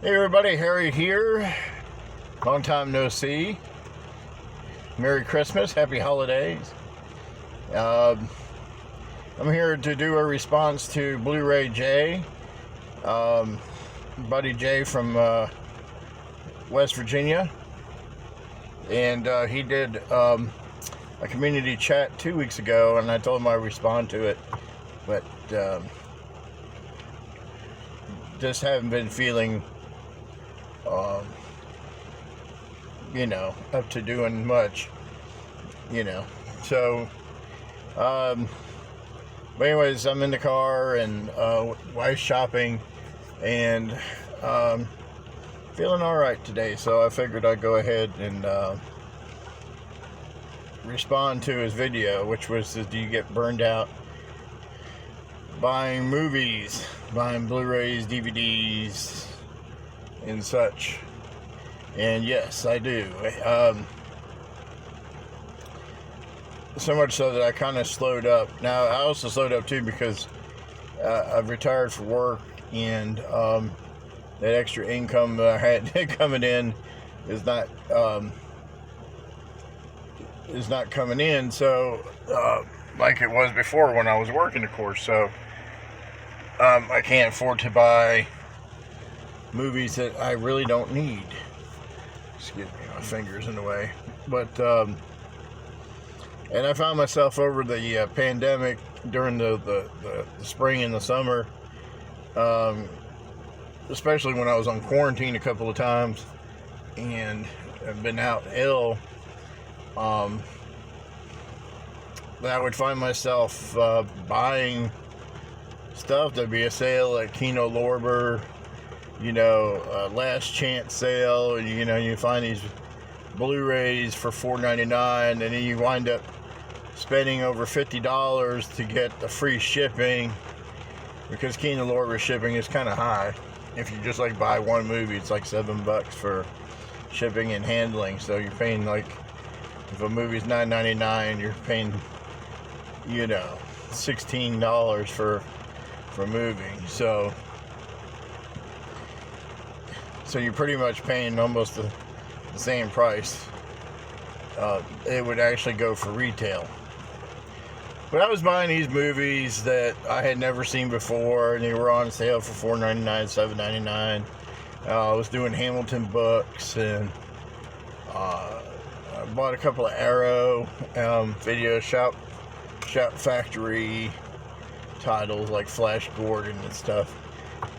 Hey everybody, Harry here. Long time no see. Merry Christmas, Happy Holidays. I'm here to do a response to Bluray Jay, Buddy Jay from West Virginia, and he did a community chat 2 weeks ago, and I told him I'd respond to it, but just haven't been feeling up to doing much, so but anyways, I'm in the car and wife's shopping and feeling all right today, so I figured I'd go ahead and respond to his video, which was, do you get burned out buying movies, buying Blu-rays, DVDs, and such? And yes, I do. So much so that I kind of slowed up. Now, I also slowed up too because I've retired from work, and that extra income that I had coming in is not coming in. So, like it was before when I was working, of course. So, I can't afford to buy movies that I really don't need. Excuse me, my finger's in the way. But and I found myself over the pandemic during the spring and the summer, especially when I was on quarantine a couple of times and I've been out ill, that I would find myself buying stuff. There'd be a sale at Kino Lorber, last chance sale, and you find these Blu-rays for $4.99, and then you wind up spending over $50 to get the free shipping, because Kino Lorber shipping is kind of high. If you just buy one movie, it's like $7 for shipping and handling. So you're paying, if a movie's $9.99, you're paying $16 for moving. So you're pretty much paying almost the same price. It would actually go for retail. But I was buying these movies that I had never seen before, and they were on sale for $4.99, $7.99. I was doing Hamilton books, and I bought a couple of Arrow Video Shop Factory titles like Flash Gordon and stuff.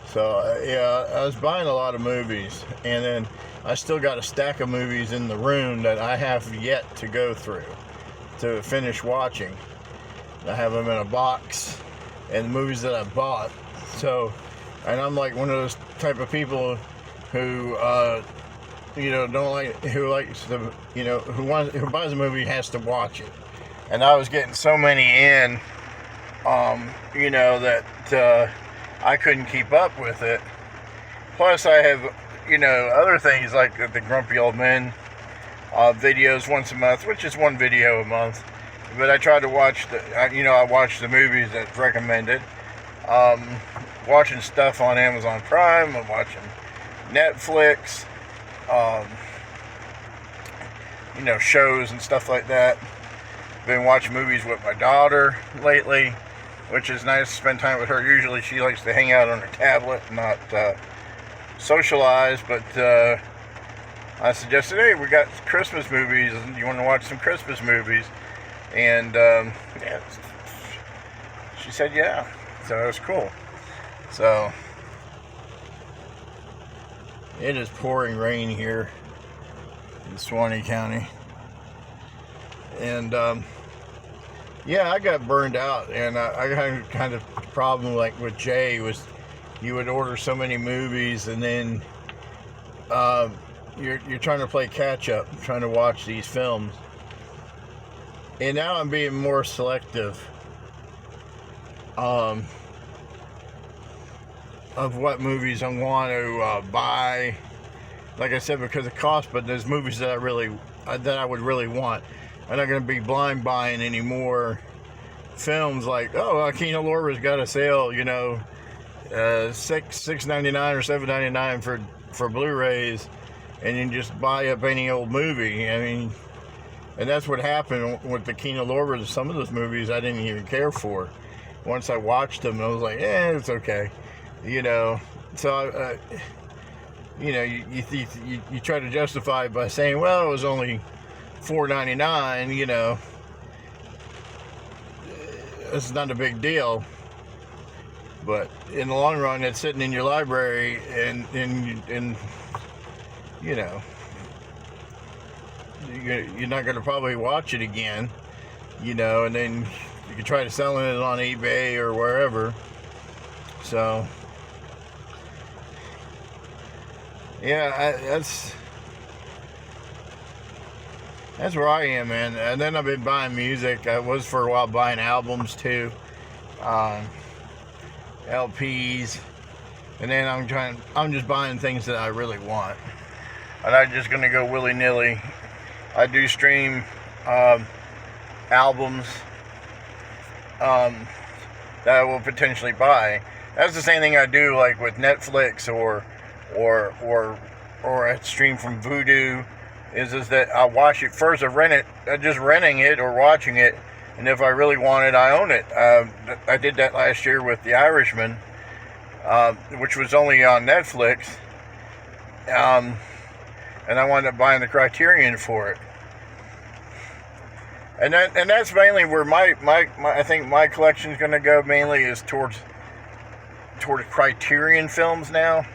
So yeah, I was buying a lot of movies, and then I still got a stack of movies in the room that I have yet to go through to finish watching. I have them in a box, and the movies that I bought. So, and I'm like one of those type of people who don't like, who likes to, who buys a movie has to watch it. And I was getting so many in, that I couldn't keep up with it. Plus, I have, other things like the Grumpy Old Men videos once a month, which is one video a month. But I try to watch I watch the movies that's recommended. Watching stuff on Amazon Prime. I'm watching Netflix. Shows and stuff like that. Been watching movies with my daughter lately, which is nice to spend time with her. Usually she likes to hang out on her tablet, not socialize, but I suggested, hey, we got Christmas movies, you want to watch some Christmas movies? And yeah, she said yeah, so it was cool. So it is pouring rain here in Suwannee County, and yeah, I got burned out, and I got kind of problem like with Jay was, you would order so many movies, and then you're trying to play catch up, trying to watch these films. And now I'm being more selective of what movies I want to buy. Like I said, because of cost, but there's movies that I would really want. I'm not going to be blind buying any more films like, oh, Kino Lorber's got a sale, $6.99 or $7.99 for Blu-rays, and you can just buy up any old movie. I mean, and that's what happened with the King of Lorber. Some of those movies I didn't even care for. Once I watched them, I was like, it's okay, you know. So, you know, you try to justify it by saying, well, it was only $4.99, you know. It's not a big deal. But in the long run, it's sitting in your library, and you know, you're not going to probably watch it again, you know, and then you can try to sell it on eBay or wherever. So, yeah, that's where I am, man. And then I've been buying music. I was for a while buying albums too, LPs, and then I'm just buying things that I really want. I'm not just gonna go willy-nilly. I do stream albums that I will potentially buy. That's the same thing I do, like with Netflix or I stream from Vudu. Is that I watch it first. I rent it. I'm just renting it or watching it, and if I really want it, I own it. I did that last year with The Irishman, which was only on Netflix, and I wound up buying the Criterion for it. And that's mainly where my I think my collection is going to go. Mainly is towards Criterion films now,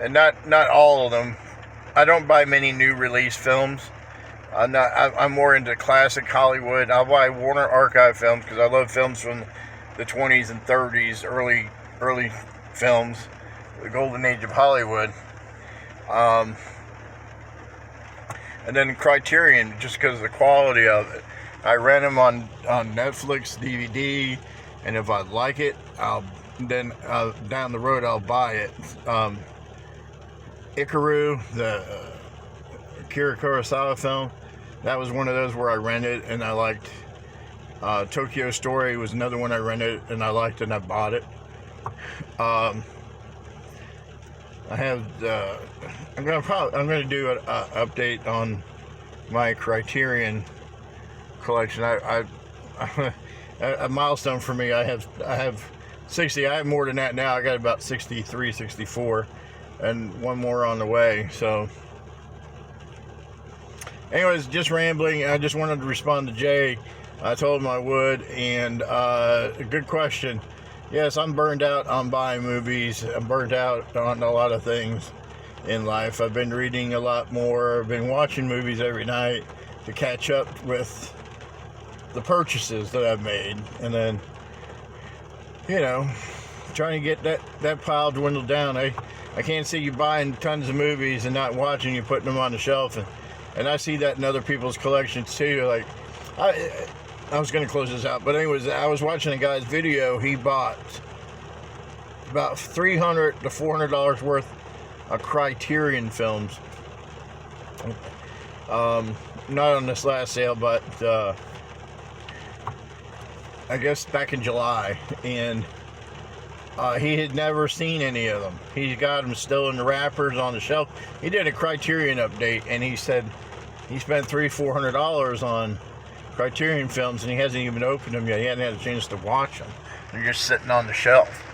and not all of them. I don't buy many new release films. I'm more into classic Hollywood. I'll buy Warner Archive films because I love films from the 20s and 30s, early films, the golden age of Hollywood. And then Criterion, just because of the quality of it. I rent them on Netflix, DVD, and if I like it, down the road I'll buy it. Ikaru, the Akira Kurosawa film, that was one of those where I rented and I liked. Tokyo Story was another one I rented and I liked and I bought it. I have I'm gonna do an update on my Criterion collection. A milestone for me. I have 60. I have more than that now. I got about 63, 64. And one more on the way. So anyways, just rambling. I just wanted to respond to Jay. I told him I would, and a good question. Yes, I'm burned out on buying movies. I'm burned out on a lot of things in life. I've been reading a lot more. I've been watching movies every night to catch up with the purchases that I've made, and then, you know, trying to get that pile dwindled down. I can't see you buying tons of movies and not watching, you putting them on the shelf, and I see that in other people's collections too. Like, I was going to close this out, but anyways, I was watching a guy's video. He bought about $300 to $400 worth of Criterion films. Not on this last sale, but I guess back in July, and he had never seen any of them. He's got them still in the wrappers on the shelf. He did a Criterion update, and he said he spent $300-400 on Criterion films, and he hasn't even opened them yet. He hasn't had a chance to watch them. They're just sitting on the shelf,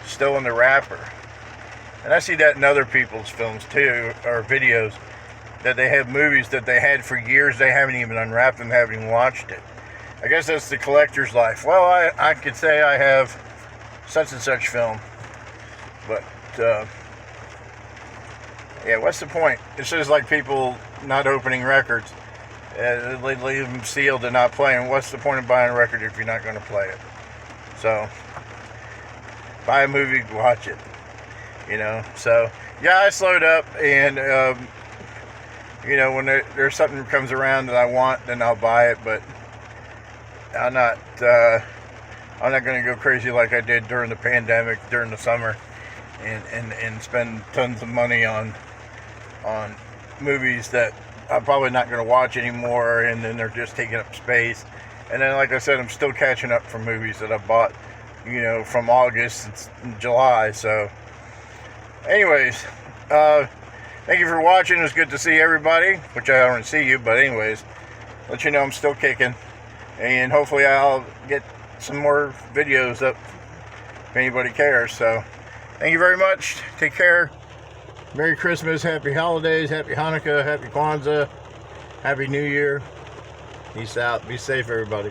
still in the wrapper. And I see that in other people's films too, or videos, that they have movies that they had for years. They haven't even unwrapped them, haven't even watched it. I guess that's the collector's life. Well, I could say I have such and such film, but yeah, what's the point? It's just like people not opening records. They leave them sealed and not playing. What's the point of buying a record if you're not going to play it? So, buy a movie, watch it. You know, so yeah, I slowed up, and you know, when there's something that comes around that I want, then I'll buy it. But I'm not going to go crazy like I did during the pandemic, during the summer, and spend tons of money on movies that I'm probably not going to watch anymore, and then they're just taking up space. And then, like I said, I'm still catching up for movies that I bought you know, from August. It's July, so anyways, thank you for watching. It's good to see everybody, which I don't see you, but anyways, let you know I'm still kicking, and hopefully I'll get some more videos up if anybody cares. So thank you very much. Take care. Merry Christmas, Happy Holidays, Happy Hanukkah, Happy Kwanzaa, Happy New Year. Peace out. Be safe, everybody.